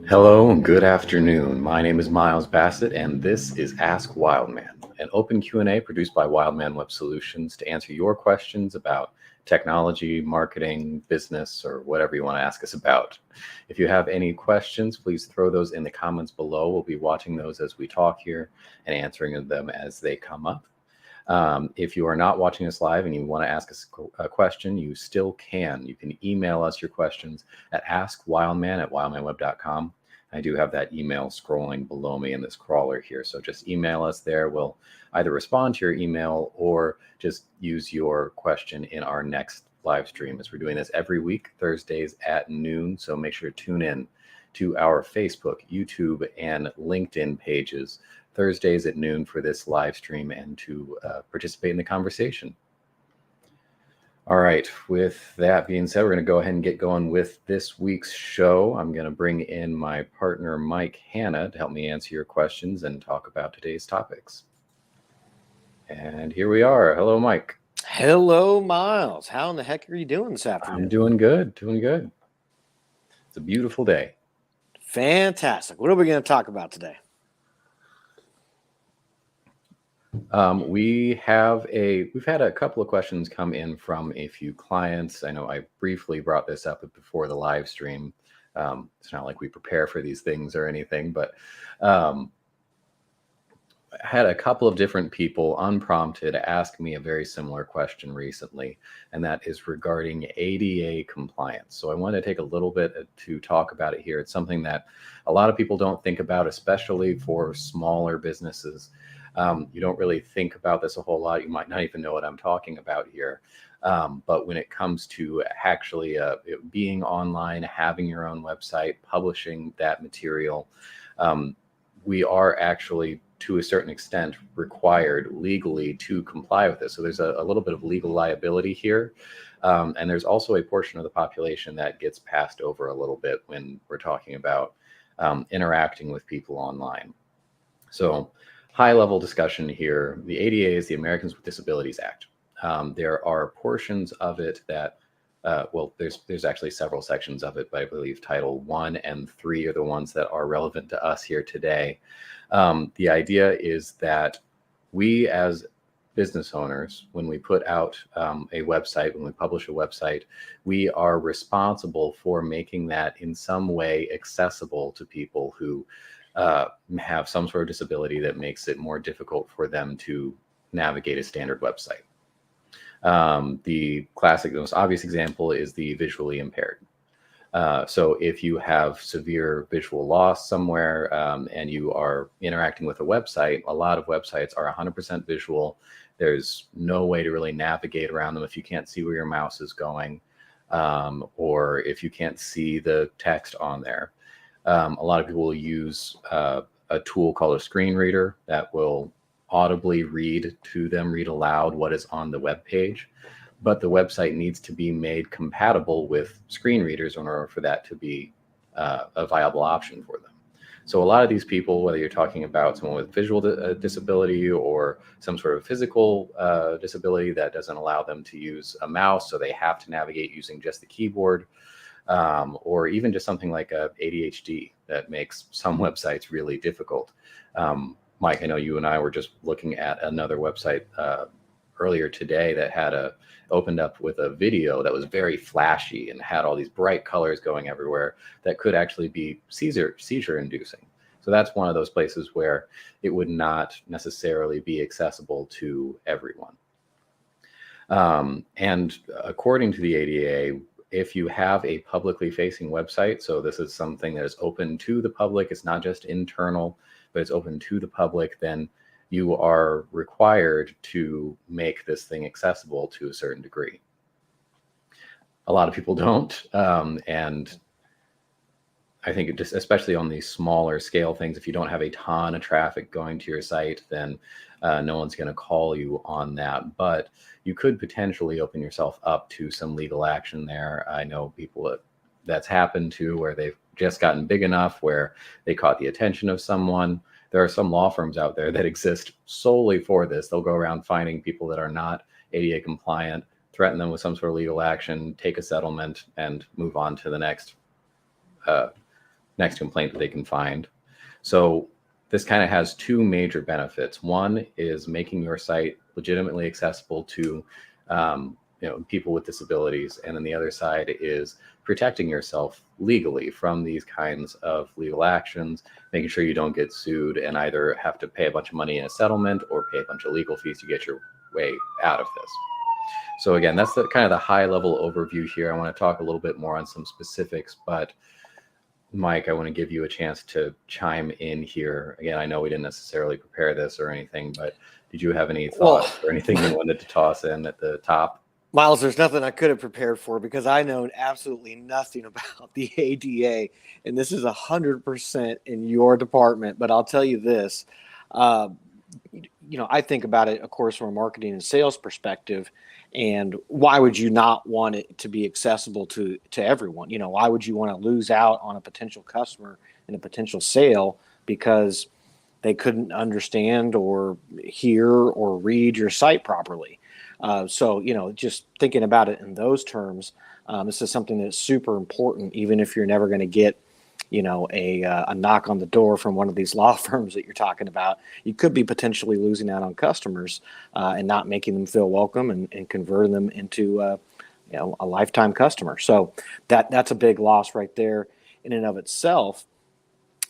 Hello and good afternoon. My name is Miles Bassett, and this is Ask Wildman, an open Q&A produced by Wildman Web Solutions to answer your questions about technology, marketing, business, or whatever you want to ask us about. If you have any questions, please throw those in the comments below. We'll be watching those as we talk here and answering them as they come up. If you are not watching us live and you want to ask us a question, you still can. You can email us your questions at askwildman@wildmanweb.com. I do have that email scrolling below me in this crawler here. So just email us there. We'll either respond to your email or just use your question in our next live stream, as we're doing this every week, Thursdays at noon. So make sure to tune in to our Facebook, YouTube, and LinkedIn pages Thursdays at noon for this live stream and to participate in the conversation. All right, with that being said, we're going to go ahead and get going with this week's show. I'm going to bring in my partner, Mike Hanna, to help me answer your questions and talk about today's topics. And here we are. Hello, Mike. Hello, Miles. How in the heck are you doing this afternoon? I'm doing good, doing good. It's a beautiful day. Fantastic. What are we going to talk about today? We've had a couple of questions come in from a few clients. I know I briefly brought this up before the live stream. It's not like we prepare for these things or anything, but I had a couple of different people unprompted ask me a very similar question recently, and that is regarding ADA compliance. So I want to take a little bit to talk about it here. It's something that a lot of people don't think about, especially for smaller businesses. You don't really think about this a whole lot. You might not even know what I'm talking about here. But when it comes to actually being online, having your own website, publishing that material, we are actually, to a certain extent, required legally to comply with this. So there's a little bit of legal liability here. And there's also a portion of the population that gets passed over a little bit when we're talking about interacting with people online. So high-level discussion here. The ADA is the Americans with Disabilities Act. There are portions of it that, there's actually several sections of it, but I believe Title 1 and 3 are the ones that are relevant to us here today. The idea is that we as business owners, when we put out a website, when we publish a website, we are responsible for making that in some way accessible to people who have some sort of disability that makes it more difficult for them to navigate a standard website. The classic, the most obvious example is the visually impaired. So if you have severe visual loss somewhere and you are interacting with a website, a lot of websites are 100% visual. There's no way to really navigate around them if you can't see where your mouse is going, or if you can't see the text on there. A lot of people will use a tool called a screen reader that will audibly read to them, read aloud what is on the web page. But the website needs to be made compatible with screen readers in order for that to be a viable option for them. So a lot of these people, whether you're talking about someone with visual disability or some sort of physical disability that doesn't allow them to use a mouse, so they have to navigate using just the keyboard, or even just something like ADHD that makes some websites really difficult. Mike, I know you and I were just looking at another website earlier today that had opened up with a video that was very flashy and had all these bright colors going everywhere that could actually be seizure inducing. So that's one of those places where it would not necessarily be accessible to everyone. And according to the ADA, if you have a publicly facing website, so this is something that is open to the public, it's not just internal, but it's open to the public, then you are required to make this thing accessible to a certain degree. A lot of people don't, and I think it just, especially on these smaller scale things, if you don't have a ton of traffic going to your site, then no one's going to call you on that. But you could potentially open yourself up to some legal action there. I know people that's happened to where they've just gotten big enough where they caught the attention of someone. There are some law firms out there that exist solely for this. They'll go around finding people that are not ADA compliant, threaten them with some sort of legal action, take a settlement, and move on to the next next complaint that they can find. So this kind of has two major benefits. One is making your site legitimately accessible to people with disabilities, and then the other side is protecting yourself legally from these kinds of legal actions, making sure you don't get sued and either have to pay a bunch of money in a settlement or pay a bunch of legal fees to get your way out of this. So again, that's the kind of the high level overview here. I want to talk a little bit more on some specifics, but Mike, I want to give you a chance to chime in here. Again, I know we didn't necessarily prepare this or anything, but did you have any thoughts or anything you wanted to toss in at the top? Miles, there's nothing I could have prepared for because I know absolutely nothing about the ADA, and this is 100% in your department. But I'll tell you this, uh, I think about it, of course, from a marketing and sales perspective. And why would you not want it to be accessible to everyone? Why would you want to lose out on a potential customer and a potential sale because they couldn't understand or hear or read your site properly? So, just thinking about it in those terms, this is something that's super important, even if you're never going to get, a knock on the door from one of these law firms that you're talking about. You could be potentially losing out on customers and not making them feel welcome and converting them into, a lifetime customer. So that's a big loss right there in and of itself.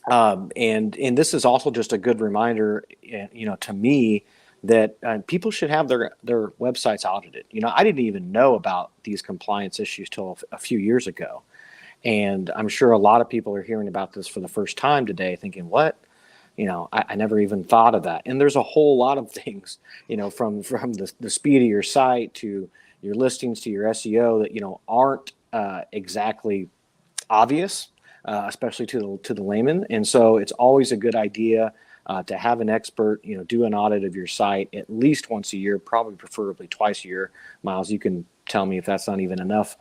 And this is also just a good reminder, to me, that people should have their websites audited. I didn't even know about these compliance issues till a few years ago. And I'm sure a lot of people are hearing about this for the first time today thinking, what? I never even thought of that. And there's a whole lot of things, from the speed of your site to your listings to your SEO that, aren't exactly obvious, especially to the layman. And so it's always a good idea to have an expert, do an audit of your site at least once a year, probably preferably twice a year. Miles, you can tell me if that's not even enough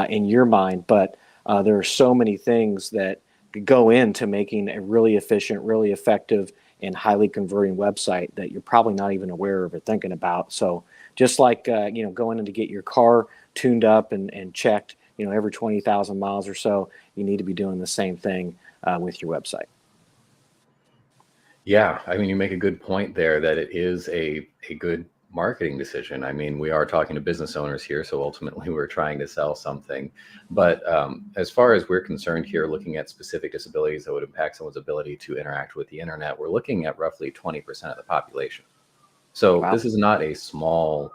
in your mind, but there are so many things that go into making a really efficient, really effective, and highly converting website that you're probably not even aware of or thinking about. So just like, going in to get your car tuned up and checked, every 20,000 miles or so, you need to be doing the same thing with your website. Yeah, I mean, you make a good point there that it is a good marketing decision. I mean, we are talking to business owners here, so ultimately we're trying to sell something. But as far as we're concerned here, looking at specific disabilities that would impact someone's ability to interact with the internet, we're looking at roughly 20% of the population. So Wow. this is not a small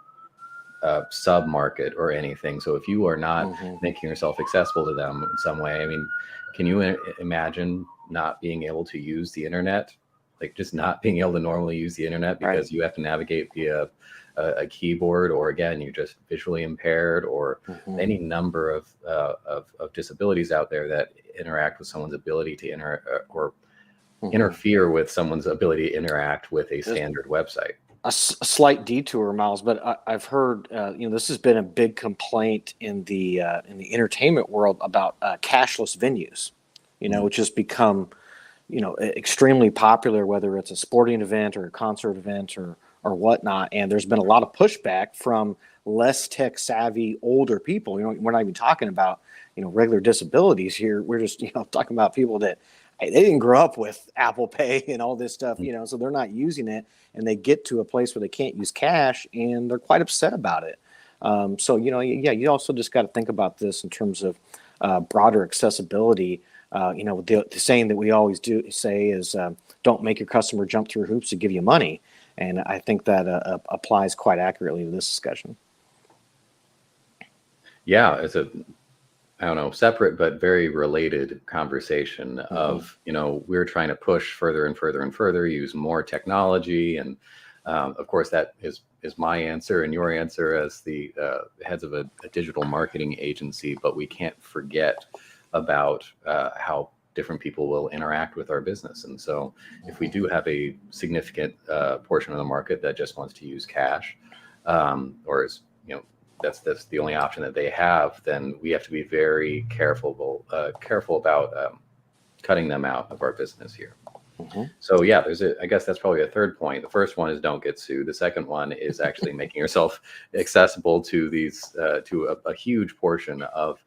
sub-market or anything. So if you are not making yourself accessible to them in some way, I mean, can you imagine not being able to use the internet? Like just not being able to normally use the internet because you have to navigate via a keyboard, or again, you're just visually impaired, or any number of disabilities out there that interact with someone's ability to interfere with someone's ability to interact with a standard website. A slight detour, Miles, but I've heard this has been a big complaint in the entertainment world about cashless venues, which has become extremely popular, whether it's a sporting event or a concert event or whatnot. And there's been a lot of pushback from less tech savvy older people. We're not even talking about regular disabilities here. We're just talking about people that they didn't grow up with Apple Pay and all this stuff, so they're not using it, and they get to a place where they can't use cash, and they're quite upset about it. So you also just got to think about this in terms of broader accessibility. The saying that we always do say is, don't make your customer jump through hoops to give you money. And I think that applies quite accurately to this discussion. Yeah, it's separate but very related conversation of, we're trying to push further and further and further, use more technology. And of course, that is my answer and your answer as the heads of a digital marketing agency. But we can't forget about how different people will interact with our business. And so if we do have a significant portion of the market that just wants to use cash, or is, that's the only option that they have, then we have to be very careful about cutting them out of our business here. So yeah, I guess that's probably a third point. The first one is don't get sued. The second one is actually making yourself accessible to these, to a huge portion of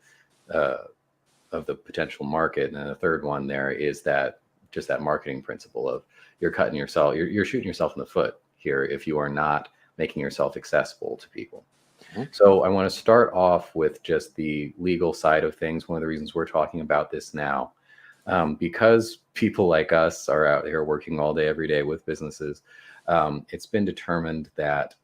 the potential market. And then the third one there is that just that marketing principle of you're shooting yourself in the foot here if you are not making yourself accessible to people. Mm-hmm. So I want to start off with just the legal side of things. One of the reasons we're talking about this now, because people like us are out here working all day, every day with businesses, it's been determined that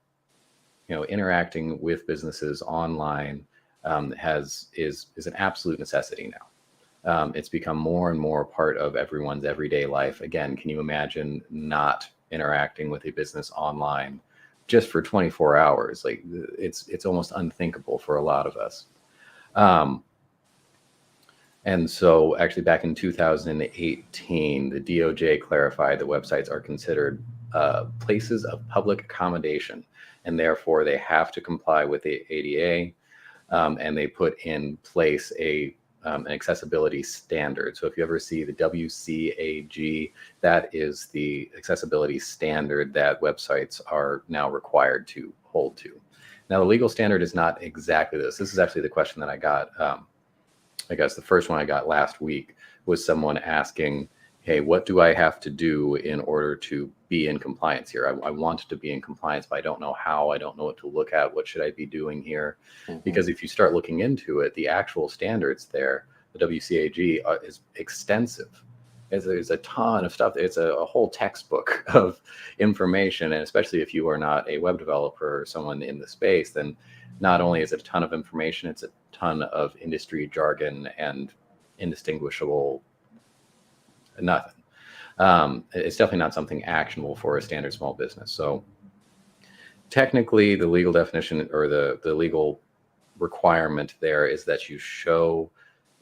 interacting with businesses online is an absolute necessity now. It's become more and more part of everyone's everyday life. Again, can you imagine not interacting with a business online just for 24 hours? Like it's almost unthinkable for a lot of us. And so actually back in 2018, the DOJ clarified that websites are considered places of public accommodation, and therefore they have to comply with the ADA, and they put in place an accessibility standard. So if you ever see the WCAG, that is the accessibility standard that websites are now required to hold to. Now, the legal standard is not exactly this. This is actually the question that I got. I guess the first one I got last week was someone asking, hey, what do I have to do in order to be in compliance here? I want to be in compliance, but I don't know how. I don't know what to look at. What should I be doing here? Mm-hmm. Because if you start looking into it, the actual standards there, the WCAG, is extensive. There's a ton of stuff. It's a whole textbook of information. And especially if you are not a web developer or someone in the space, then not only is it a ton of information, it's a ton of industry jargon and indistinguishable nothing. It's definitely not something actionable for a standard small business. So technically the legal definition or the legal requirement there is that you show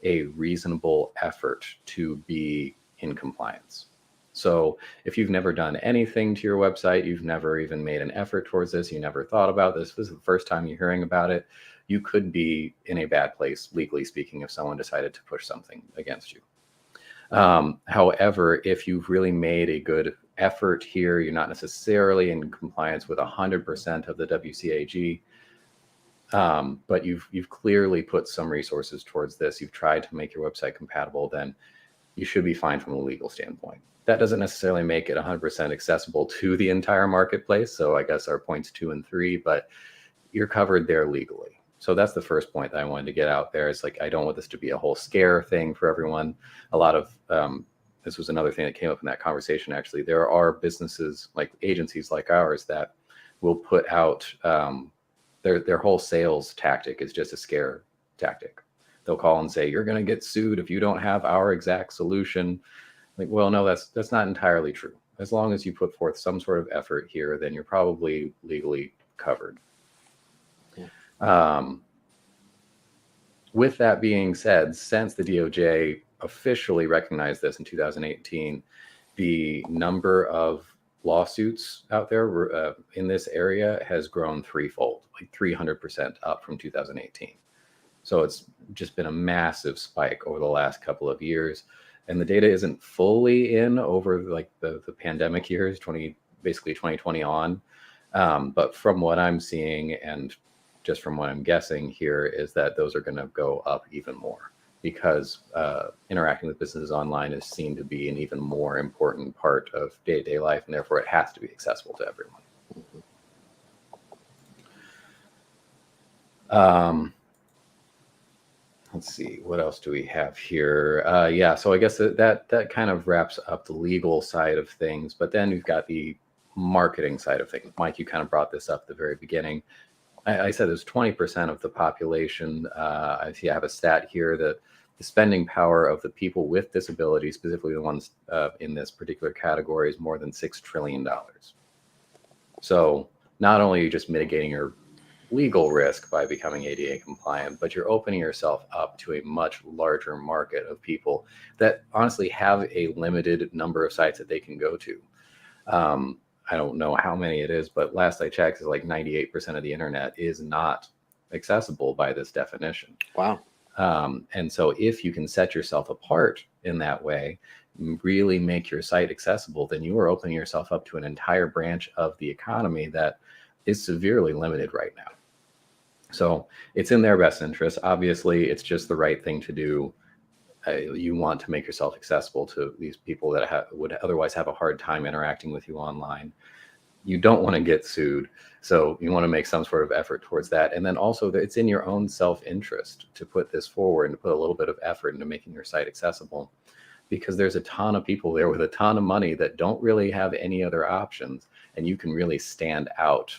a reasonable effort to be in compliance. So if you've never done anything to your website, you've never even made an effort towards this, you never thought about this is the first time you're hearing about it, you could be in a bad place, legally speaking, if someone decided to push something against you. However, if you've really made a good effort here, you're not necessarily in compliance with 100% of the WCAG, but you've clearly put some resources towards this, you've tried to make your website compatible, then you should be fine from a legal standpoint. That doesn't necessarily make it 100% accessible to the entire marketplace. So I guess our points 2 and 3, but you're covered there legally. So that's the first point that I wanted to get out there. It's like, I don't want this to be a whole scare thing for everyone. A lot of, this was another thing that came up in that conversation, actually. There are businesses like agencies like ours that will put out, their whole sales tactic is just a scare tactic. They'll call and say, you're going to get sued if you don't have our exact solution. Like, well, no, that's not entirely true. As long as you put forth some sort of effort here, then you're probably legally covered. Yeah. With that being said, since the DOJ officially recognized this in 2018, the number of lawsuits out there in this area has grown threefold, like 300% up from 2018. So it's just been a massive spike over the last couple of years. And the data isn't fully in over like the pandemic years, basically 2020 on. But from what I'm seeing and just from what I'm guessing here is that those are going to go up even more because interacting with businesses online is seen to be an even more important part of day-to-day life, and therefore it has to be accessible to everyone. Mm-hmm. Let's see, what else do we have here? Yeah, so I guess that kind of wraps up the legal side of things, but then we've got the marketing side of things. Mike, you kind of brought this up at the very beginning. I said there's 20% of the population. I see I have a stat here that the spending power of the people with disabilities, specifically the ones in this particular category, is more than $6 trillion. So not only are you just mitigating your legal risk by becoming ADA compliant, but you're opening yourself up to a much larger market of people that honestly have a limited number of sites that they can go to. I don't know how many it is, but last I checked, is like 98% of the internet is not accessible by this definition. Wow. And so if you can set yourself apart in that way, really make your site accessible, then you are opening yourself up to an entire branch of the economy that is severely limited right now. So it's in their best interest. Obviously, it's just the right thing to do you want to make yourself accessible to these people that would otherwise have a hard time interacting with you online. You don't want to get sued, so you want to make some sort of effort towards that. And then also, it's in your own self-interest to put this forward and to put a little bit of effort into making your site accessible, because there's a ton of people there with a ton of money that don't really have any other options, and you can really stand out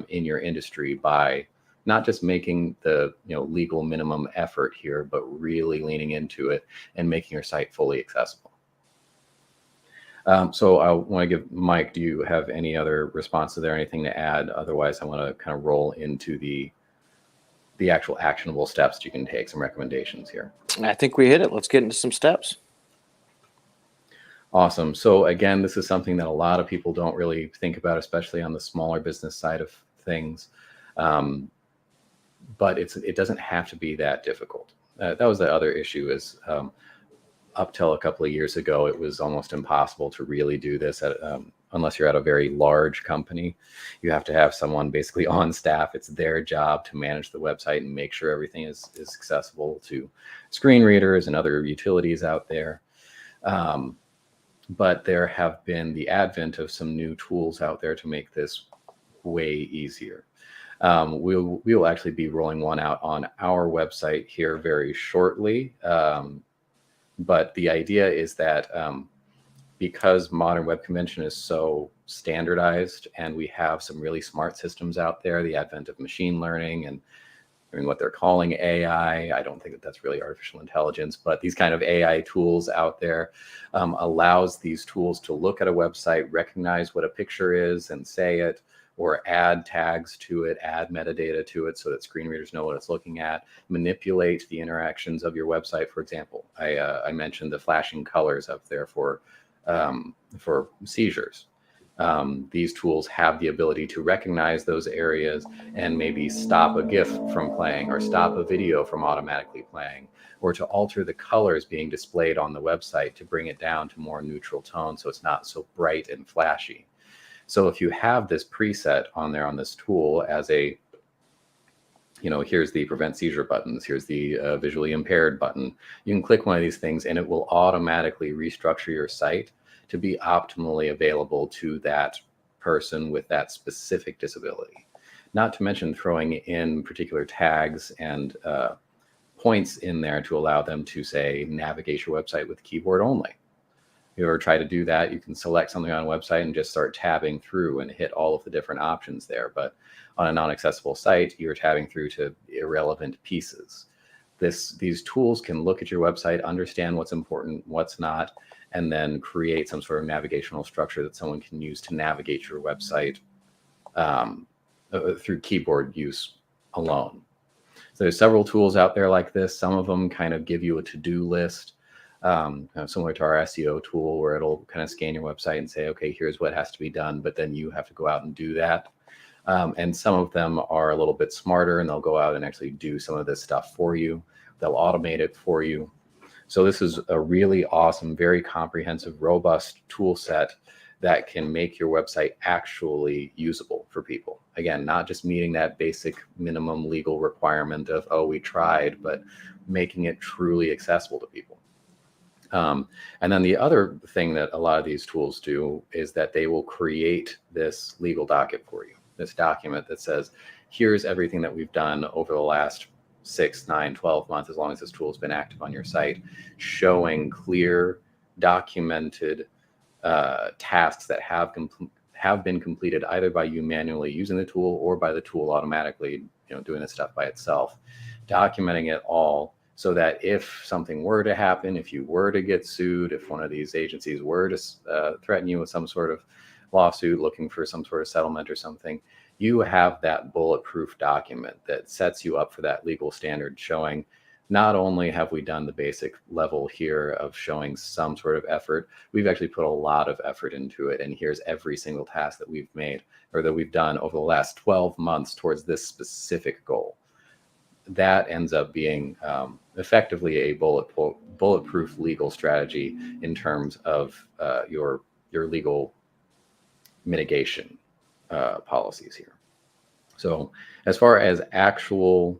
in your industry by not just making the legal minimum effort here, but really leaning into it and making your site fully accessible. So I want to give Mike, do you have any other response to there, anything to add? Otherwise, I want to kind of roll into the actual actionable steps you can take, some recommendations here. I think we hit it. Let's get into some steps. Awesome. So again, this is something that a lot of people don't really think about, especially on the smaller business side of things. But it doesn't have to be that difficult. That was the other issue is up till a couple of years ago, it was almost impossible to really do this unless you're at a very large company. You have to have someone basically on staff. It's their job to manage the website and make sure everything is accessible to screen readers and other utilities out there. But there have been the advent of some new tools out there to make this way easier. We will actually be rolling one out on our website here very shortly. But the idea is that because modern web convention is so standardized and we have some really smart systems out there, the advent of machine learning and what they're calling AI, I don't think that that's really artificial intelligence, but these kind of AI tools out there allows these tools to look at a website, recognize what a picture is and say it, or add tags to it, add metadata to it so that screen readers know what it's looking at, manipulate the interactions of your website. For example, I mentioned the flashing colors up there for seizures. These tools have the ability to recognize those areas and maybe stop a GIF from playing or stop a video from automatically playing, or to alter the colors being displayed on the website to bring it down to more neutral tone so it's not so bright and flashy. So if you have this preset on there on this tool as a, here's the prevent seizure buttons, here's the visually impaired button, you can click one of these things and it will automatically restructure your site to be optimally available to that person with that specific disability. Not to mention throwing in particular tags and points in there to allow them to, say, navigate your website with keyboard only. If you ever try to do that, you can select something on a website and just start tabbing through and hit all of the different options there. But on a non-accessible site, you're tabbing through to irrelevant pieces. These tools can look at your website, understand what's important, what's not, and then create some sort of navigational structure that someone can use to navigate your website through keyboard use alone. So there's several tools out there like this. Some of them kind of give you a to-do list, similar to our SEO tool, where it'll kind of scan your website and say, okay, here's what has to be done, but then you have to go out and do that. And some of them are a little bit smarter and they'll go out and actually do some of this stuff for you. They'll automate it for you. So this is a really awesome, very comprehensive, robust tool set that can make your website actually usable for people. Again, not just meeting that basic minimum legal requirement of, oh, we tried, but making it truly accessible to people. And then the other thing that a lot of these tools do is that they will create this legal docket for you, this document that says, here's everything that we've done over the last 6, 9, 12 months, as long as this tool has been active on your site, showing clear, documented tasks that have been completed either by you manually using the tool or by the tool automatically, doing this stuff by itself, documenting it all so that if something were to happen, if you were to get sued, if one of these agencies were to threaten you with some sort of lawsuit looking for some sort of settlement or something, you have that bulletproof document that sets you up for that legal standard, showing not only have we done the basic level here of showing some sort of effort, we've actually put a lot of effort into it. And here's every single task that we've made or that we've done over the last 12 months towards this specific goal. That ends up being effectively a bulletproof legal strategy in terms of your legal mitigation policies here. So as far as actual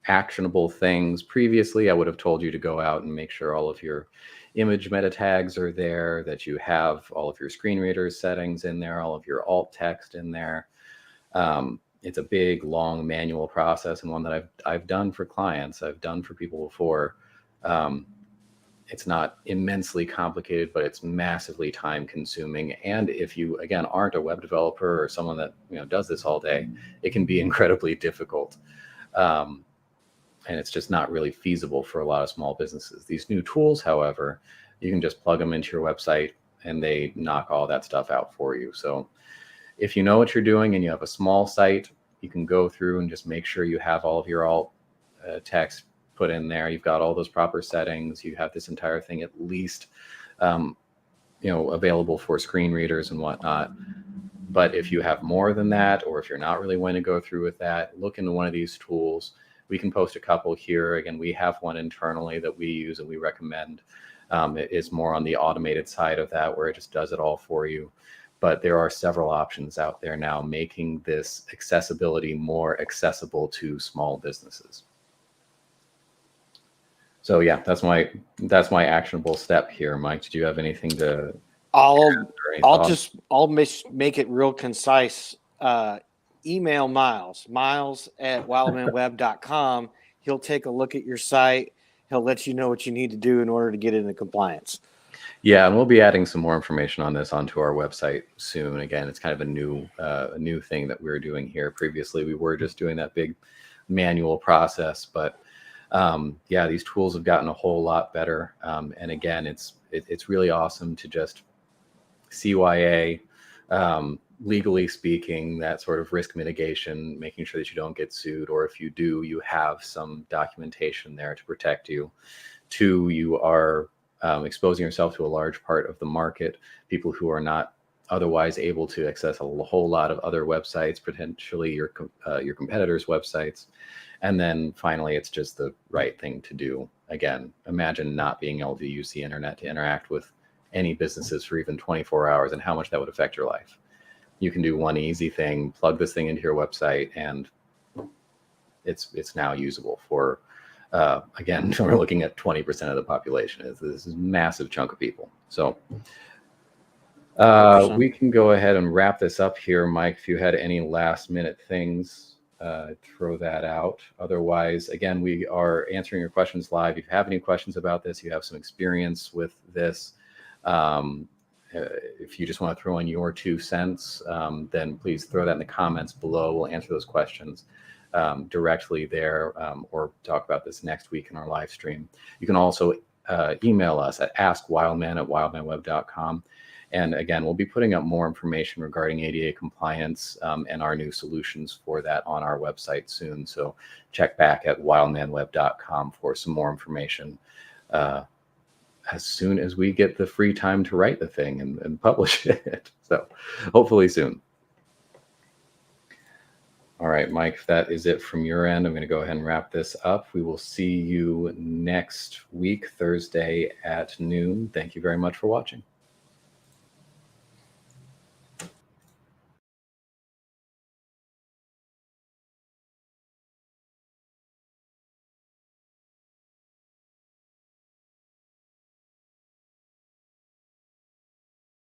actionable things. Previously, I would have told you to go out and make sure all of your image meta tags are there, that you have all of your screen readers settings in there, all of your alt text in there. It's a big, long manual process, and one that I've done for clients. I've done for people before. It's not immensely complicated, but it's massively time consuming. And if you, again, aren't a web developer or someone that does this all day, it can be incredibly difficult. And it's just not really feasible for a lot of small businesses. These new tools, however, you can just plug them into your website and they knock all that stuff out for you. So if you know what you're doing and you have a small site, you can go through and just make sure you have all of your alt text put in there. You've got all those proper settings. You have this entire thing at least available for screen readers and whatnot. But if you have more than that, or if you're not really wanting to go through with that, look into one of these tools. We can post a couple here. Again, we have one internally that we use and we recommend. It is more on the automated side of that, where it just does it all for you. But there are several options out there now, making this accessibility more accessible to small businesses. So yeah, that's my actionable step here. Mike, did you have anything to? I'll make it real concise. Email Miles at wildmanweb.com. He'll take a look at your site. He'll let you know what you need to do in order to get into compliance. Yeah, and we'll be adding some more information on this onto our website soon. Again, it's kind of a new thing that we're doing here. Previously, we were just doing that big manual process, but yeah, these tools have gotten a whole lot better. And again, it's really awesome to just CYA, legally speaking, that sort of risk mitigation, making sure that you don't get sued, or if you do, you have some documentation there to protect you. Two, you are exposing yourself to a large part of the market, people who are not otherwise able to access a whole lot of other websites, potentially your competitors' websites. And then finally, it's just the right thing to do. Again, imagine not being able to use the internet to interact with any businesses for even 24 hours and how much that would affect your life. You can do one easy thing, plug this thing into your website, and it's now usable for, again, we're looking at 20% of the population. This is a massive chunk of people. So we can go ahead and wrap this up here. Mike, if you had any last minute things, throw that out. Otherwise, again, we are answering your questions live. If you have any questions about this, you have some experience with this, if you just want to throw in your 2 cents, then please throw that in the comments below. We'll answer those questions directly there, or talk about this next week in our live stream. You can also email us at askwildman@wildmanweb.com. And again, we'll be putting up more information regarding ADA compliance and our new solutions for that on our website soon. So check back at wildmanweb.com for some more information as soon as we get the free time to write the thing and publish it. So hopefully soon. All right, Mike, if that is it from your end, I'm going to go ahead and wrap this up. We will see you next week, Thursday at noon. Thank you very much for watching.